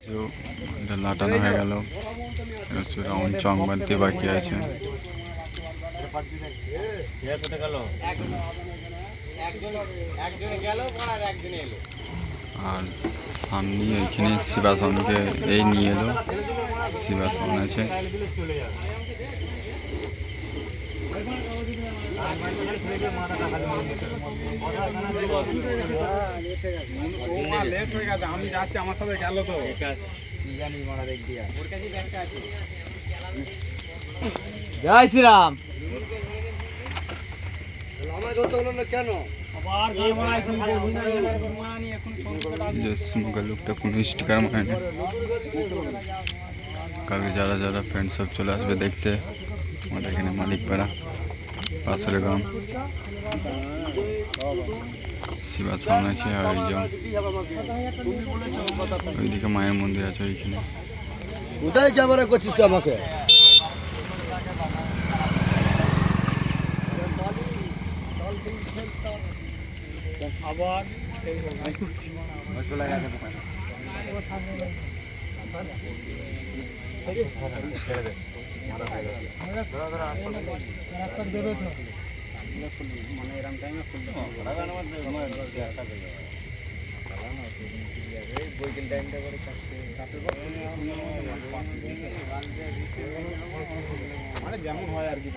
এটা লাটানো হয়ে গেল, রাউন্ড চং বানতে বাকি আছে। আর সামনে এইখানে শিবাসনকে এই নিয়ে এলো, শিবাসন আছে। আমি যাচ্ছি, আমার সাথে গেল তো জয় শ্রীরাম। কেন লোকটা কোনো স্টিকার মানে না। কালকে যারা যারা ফ্রেন্ড সব চলে আসবে দেখতে আমাদের এখানে মালিকপাড়া পাশের গ্রাম। শিবাসন আছে আর ওইদিকে মায়ের মন্দির আছে ওইখানে। কোথায় ক্যামেরা করছিস আমাকে? আবার মানে যেমন হয় আর কি,